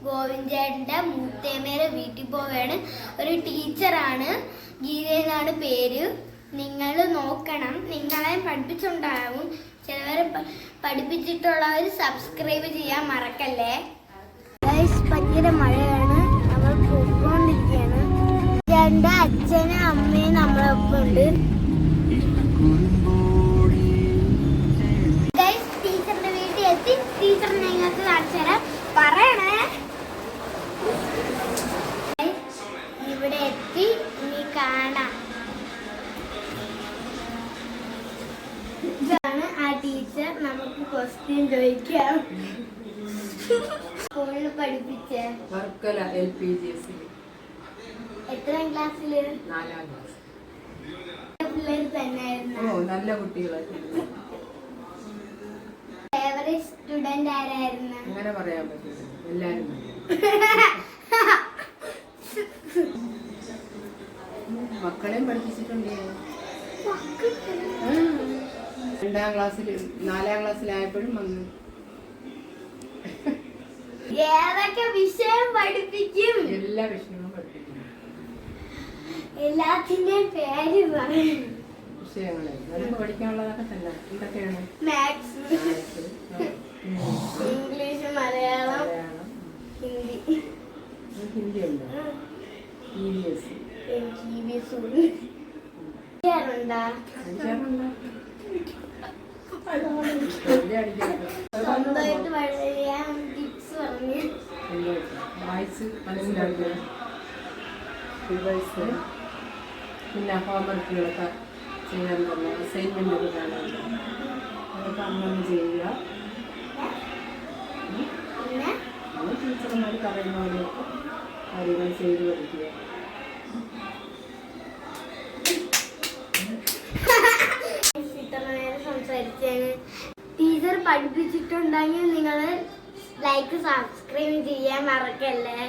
ഗോവിന്ദേട്ടൻ്റെ മൂത്തേമ്മയുടെ വീട്ടിൽ പോവുകയാണ്. ഒരു ടീച്ചറാണ്, ഗീത എന്നാണ് പേര്. നിങ്ങൾ നോക്കണം, നിങ്ങളെ പഠിപ്പിച്ചുണ്ടാവും. ചിലവരെ പഠിപ്പിച്ചിട്ടുള്ളവർ സബ്സ്ക്രൈബ് ചെയ്യാൻ മറക്കല്ലേ. ഭയങ്കര മഴയാണ്, നമ്മൾ പോയിക്കൊണ്ടിരിക്കുകയാണ്. എൻ്റെ അച്ഛനും അമ്മയും നമ്മളൊപ്പം ഉണ്ട്. ടീച്ചറിന്റെ വീട്ടിൽ എത്തി. ടീച്ചർ നിങ്ങൾക്ക് കാണിച്ചുതരാം, പറയണേ. ഇവിടെ എത്തി, ഇനി കാണാം. ഇതാണ് ആ ടീച്ചർ. നമുക്ക് ക്വസ്റ്റ്യൻ ചോദിക്കാം. സ്കൂളിൽ പഠിപ്പിച്ച എത്രാം ക്ലാസ്സില്? 4ാം ക്ലാസ്. പിള്ളേർ തന്നെയായിരുന്നു. നല്ല കുട്ടികളായിരുന്നു. ഫേവറേറ്റ് സ്റ്റുഡന്റ് ആരായിരുന്നു? അങ്ങനെ പറയാൻ പറ്റില്ല, എല്ലാരും. മക്കളെയും പഠിപ്പിച്ചിട്ടുണ്ട്. 2ാം ക്ലാസ്സിൽ 4ാം ക്ലാസ്സിലായപ്പോഴും വന്നു. ഏതൊക്കെ വിഷയം പഠിപ്പിക്കും? എല്ലാ വിഷയവും പഠിപ്പിക്കും. എല്ലാത്തിന്റെയും പേര് പറയും. വിഷയങ്ങളെ നമുക്ക് പഠിക്കാനുള്ളതൊക്കെ തന്നെ. എന്തൊക്കെയാണ്? Maths, English, Malayalam, Hindi. ഹിന്ദി ഉണ്ട്, EVS. സ്വന്തമായിട്ട് പറയാൻ ടിപ്സ് പറഞ്ഞു. വായിച്ച് മനസ്സിലാക്കുക. പിന്നെ ഹോംവർക്കുകളൊക്കെ ചെയ്യാൻ തന്നെ, അസൈൻമെൻ്റ് കാണാറുണ്ട്. അതൊക്കെ അങ്ങനെ ചെയ്യുക. പിന്നെ ടീച്ചർമാർ പറയുന്ന പോലെയൊക്കെ കാര്യങ്ങൾ ചെയ്ത് പഠിക്കുക. ഇത്ര നേരം സംസാരിച്ചാണ്. ടീച്ചർ പഠിപ്പിച്ചിട്ടുണ്ടെങ്കിൽ നിങ്ങൾ ലൈക്ക്, സബ്സ്ക്രൈബ് ചെയ്യാൻ മറക്കല്ലേ.